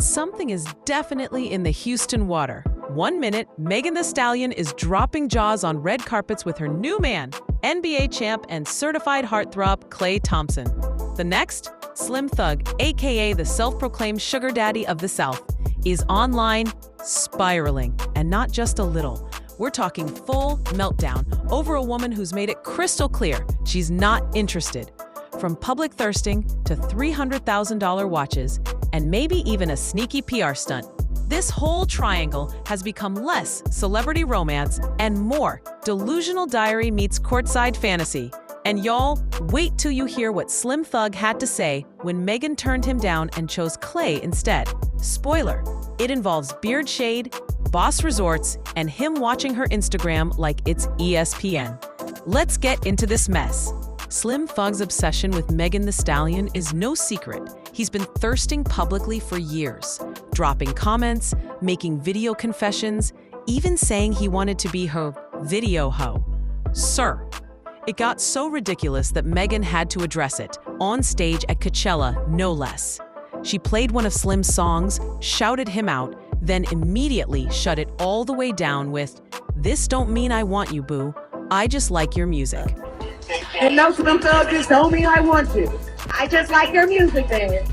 Something is definitely in the Houston water. 1 minute, Megan Thee Stallion is dropping jaws on red carpets with her new man, NBA champ and certified heartthrob Klay Thompson. The next, Slim Thug, aka the self-proclaimed sugar daddy of the South, is online spiraling, and not just a little. We're talking full meltdown over a woman who's made it crystal clear she's not interested. From public thirsting to $300,000 watches, and maybe even a sneaky PR stunt, this whole triangle has become less celebrity romance and more delusional diary meets courtside fantasy. And y'all, wait till you hear what Slim Thug had to say when Megan turned him down and chose Klay instead. Spoiler, it involves beard shade, boss resorts, and him watching her Instagram like it's ESPN. Let's get into this mess. Slim Thug's obsession with Megan Thee Stallion is no secret. He's been thirsting publicly for years, dropping comments, making video confessions, even saying he wanted to be her video hoe. Sir, it got so ridiculous that Megan had to address it, on stage at Coachella, no less. She played one of Slim's songs, shouted him out, then immediately shut it all the way down with, "This don't mean I want you, boo. I just like your music." And no, Slim Thug just told me I want you. I just like your music, man.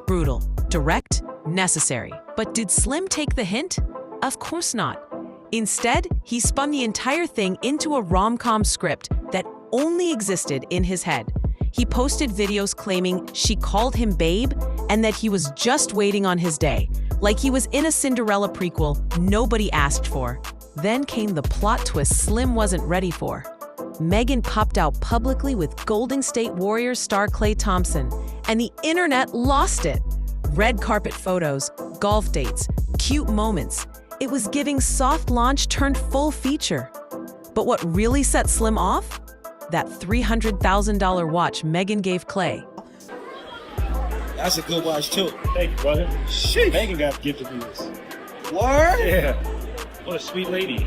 Brutal, direct, necessary. But did Slim take the hint? Of course not. Instead, he spun the entire thing into a rom-com script that only existed in his head. He posted videos claiming she called him babe and that he was just waiting on his day, like he was in a Cinderella prequel nobody asked for. Then came the plot twist Slim wasn't ready for. Megan popped out publicly with Golden State Warriors star Klay Thompson, and the internet lost it. Red carpet photos, golf dates, cute moments. It was giving soft launch turned full feature. But what really set Slim off? That $300,000 watch Megan gave Klay. That's a good watch too. Thank you, brother. Sheesh. Megan got gifted me this. Word? Yeah. What a sweet lady.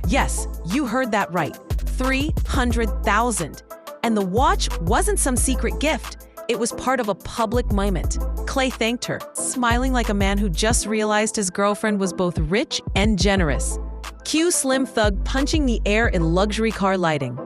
Yes, you heard that right. $300,000. And the watch wasn't some secret gift. It was part of a public moment. Klay thanked her, smiling like a man who just realized his girlfriend was both rich and generous. Cue Slim Thug punching the air in luxury car lighting.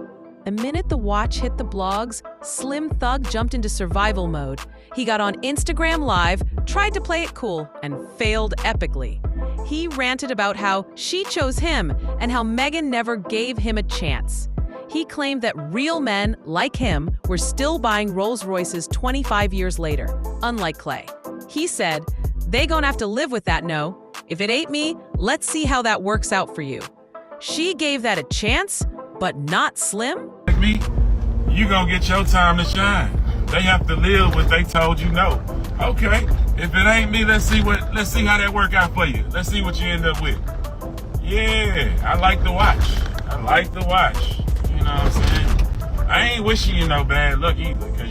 The minute the watch hit the blogs, Slim Thug jumped into survival mode. He got on Instagram Live, tried to play it cool, and failed epically. He ranted about how she chose him and how Megan never gave him a chance. He claimed that real men, like him, were still buying Rolls Royces 25 years later, unlike Klay. He said, "They gonna have to live with that, no. If it ain't me, let's see how that works out for you." She gave that a chance, but not Slim? Like me, you gonna get your time to shine. They have to live what they told you no. Okay, if it ain't me, let's see how that work out for you. Let's see what you end up with. Yeah, I like the watch. I like the watch. You know what I'm saying? I ain't wishing you no bad luck either, cause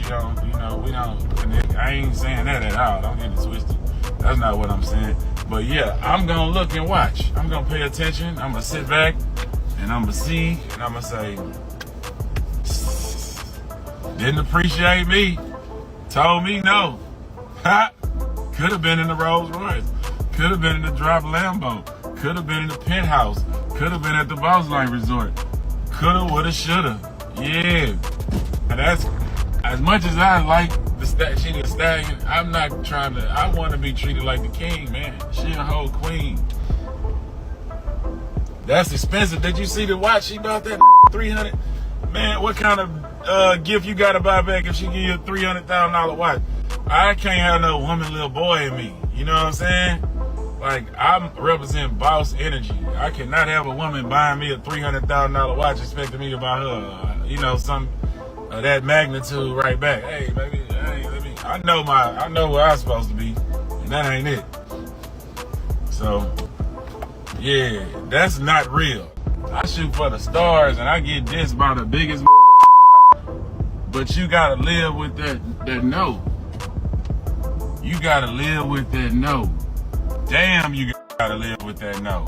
we don't connect. I ain't saying that at all. Don't get it twisted. That's not what I'm saying. But yeah, I'm gonna look and watch. I'm gonna pay attention. I'm gonna sit back and I'm gonna see and I'm gonna say, didn't appreciate me, told me no. Ha! Could have been in the Rolls Royce, could have been in the drop Lambo, could have been in the penthouse, could have been at the Boss Light Resort, coulda, woulda, shoulda. Yeah, and that's as much as I like the Stallion. I'm not trying to. I want to be treated like the king, man. She a whole queen. That's expensive. Did you see the watch? She bought that 300. Man, what kind of gift you gotta buy back if she give you a $300,000 watch? I can't have no woman, little boy in me. You know what I'm saying? Like, I represent boss energy. I cannot have a woman buying me a $300,000 watch expecting me to buy her, some of that magnitude right back. Hey, baby, hey, I know where I'm supposed to be, and that ain't it. So, yeah, that's not real. I shoot for the stars, and I get dissed by the biggest. But you gotta live with that no. You gotta live with that no. Damn, you gotta live with that no.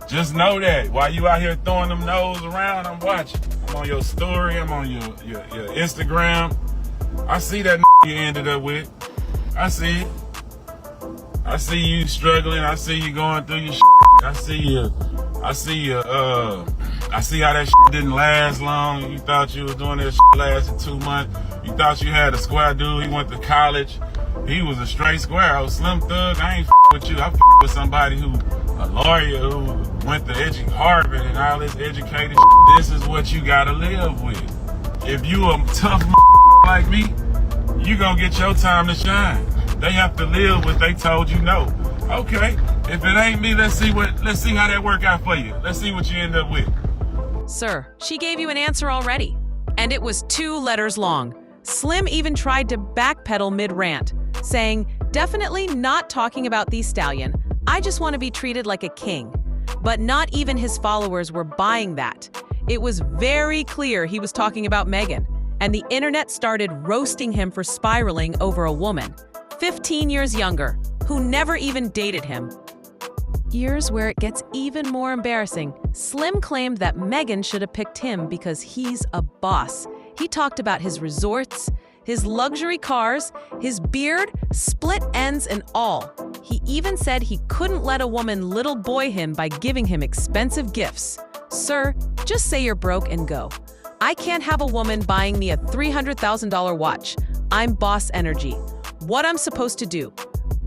Just know that while you out here throwing them no's around, I'm watching. I'm on your story, I'm on your Instagram. I see that you ended up with. I see it. I see you struggling. I see you going through your I see you. I see how that didn't last long. You thought you was doing that lasted 2 months. You thought you had a square dude. He went to college. He was a straight square. I was Slim Thug. I ain't with you. I with somebody who, a lawyer who went to Harvard and all this educated. This is what you gotta live with. If you a tough like me, you gonna get your time to shine. They have to live what they told you no. Okay, if it ain't me, let's see how that work out for you. Let's see what you end up with. Sir, she gave you an answer already. And it was 2 letters long. Slim even tried to backpedal mid-rant, saying, definitely not talking about the Stallion. I just want to be treated like a king. But not even his followers were buying that. It was very clear he was talking about Megan, and the internet started roasting him for spiraling over a woman, 15 years younger, who never even dated him. Years where it gets even more embarrassing. Slim claimed that Megan should have picked him because he's a boss. He talked about his resorts, his luxury cars, his beard, split ends and all. He even said he couldn't let a woman little boy him by giving him expensive gifts. Sir, just say you're broke and go. I can't have a woman buying me a $300,000 watch. I'm boss energy. What I'm supposed to do?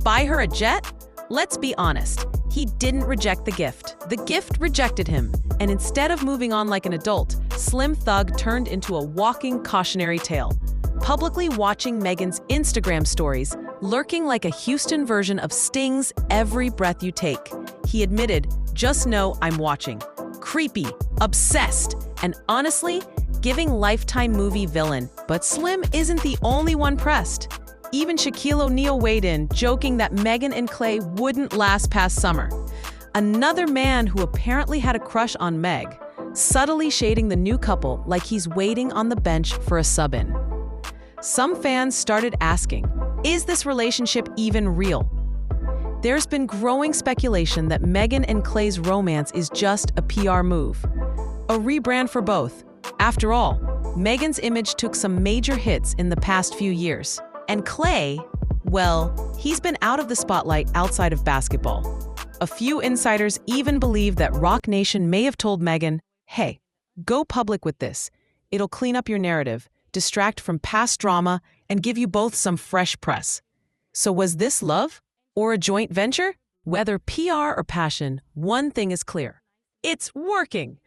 Buy her a jet? Let's be honest. He didn't reject the gift. The gift rejected him. And instead of moving on like an adult, Slim Thug turned into a walking cautionary tale. Publicly watching Megan's Instagram stories, lurking like a Houston version of Sting's Every Breath You Take. He admitted, just know I'm watching. Creepy, obsessed, and honestly, giving Lifetime movie villain. But Slim isn't the only one pressed. Even Shaquille O'Neal weighed in, joking that Megan and Klay wouldn't last past summer. Another man who apparently had a crush on Meg, subtly shading the new couple like he's waiting on the bench for a sub-in. Some fans started asking, is this relationship even real? There's been growing speculation that Megan and Klay's romance is just a PR move. A rebrand for both. After all, Megan's image took some major hits in the past few years. And Klay, well, he's been out of the spotlight outside of basketball. A few insiders even believe that Roc Nation may have told Megan, hey, go public with this. It'll clean up your narrative, distract from past drama, and give you both some fresh press. So was this love? Or a joint venture? Whether PR or passion, one thing is clear. It's working.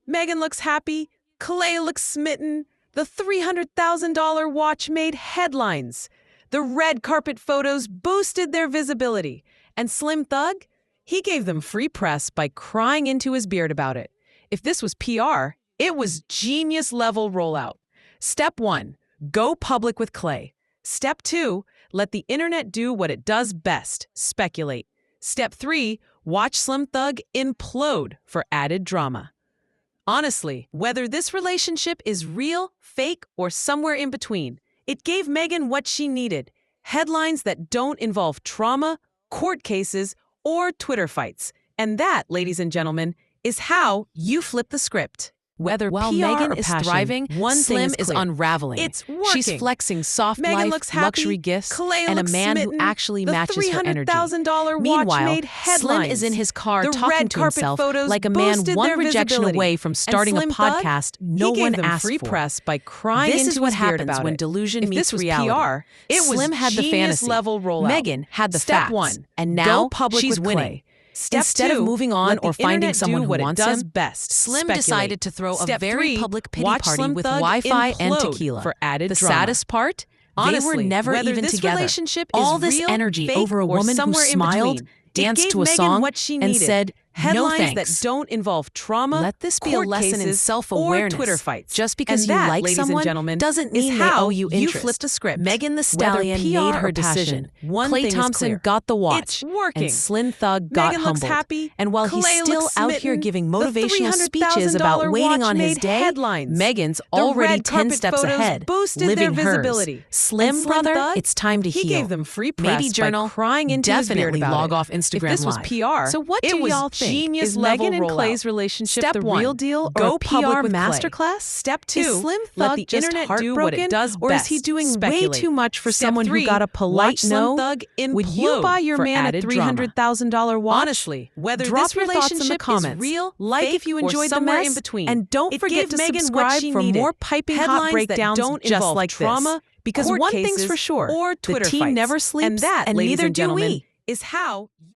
Megan looks happy. Klay looks smitten. The $300,000 watch made headlines. The red carpet photos boosted their visibility. And Slim Thug? He gave them free press by crying into his beard about it. If this was PR, it was genius-level rollout. Step 1, go public with Klay. Step 2, let the internet do what it does best, speculate. Step 3, watch Slim Thug implode for added drama. Honestly, whether this relationship is real, fake, or somewhere in between, it gave Megan what she needed. Headlines that don't involve trauma, court cases, or Twitter fights. And that, ladies and gentlemen, is how you flip the script. Whether while PR Megan is passion, thriving, one Slim is unraveling. It's working. She's flexing soft Megan life, looks happy, luxury gifts, Klay and a man smitten, who actually matches her energy. Meanwhile, Slim is in his car talking to himself like a man one rejection away from starting a podcast no one asked free for. Press by crying this is what happens when delusion meets reality. PR, Slim had the fantasy. Level rollout. Megan had the facts. Step 1, and now she's winning. Instead of moving on or finding someone who wants him, best. Slim decided to throw a very public pity party with Wi-Fi and tequila. For added drama. Saddest part? Honestly, they were never even together. All this energy over a woman who smiled, danced to a song, and said, no thanks. That don't involve trauma. Let this be a lesson in self-awareness. Or Twitter fights. Just because you like someone doesn't mean they owe you interest. You flipped a script. Megan Thee Stallion made her decision. Klay Thompson got the watch. It's working. And Slim Thug got humbled. Happy. And while he's still out here giving motivational speeches about waiting on his day, Megan's already 10 steps ahead, living hers. Slim brother, it's time to heal. He gave them free press by crying into his beard about it. Log off Instagram Live. If this was PR, so what do y'all think? think? genius Is level Megan and rollout. Clay's relationship Step the one, real deal go or a PR public with Clay. masterclass? Step 2, Is Slim let Thug the just internet do what heartbroken, it does or best. is he doing way Speculate. too much for Step someone 3, who got a polite watch Slim no? Thug Would you implode buy your for man a added drama. $300,000 watch? Honestly, whether Drop this your thoughts in the relationship comments. is real, Like fake, if you or enjoyed the somewhere mess, in between. and don't It forget gave to Megan what subscribe she for needed. more piping hot Headlines that breakdowns don't just involve like trauma, this. Because court one thing's cases, for sure, or Twitter the team fights. never sleeps, and that, and ladies neither and do gentlemen, we. is how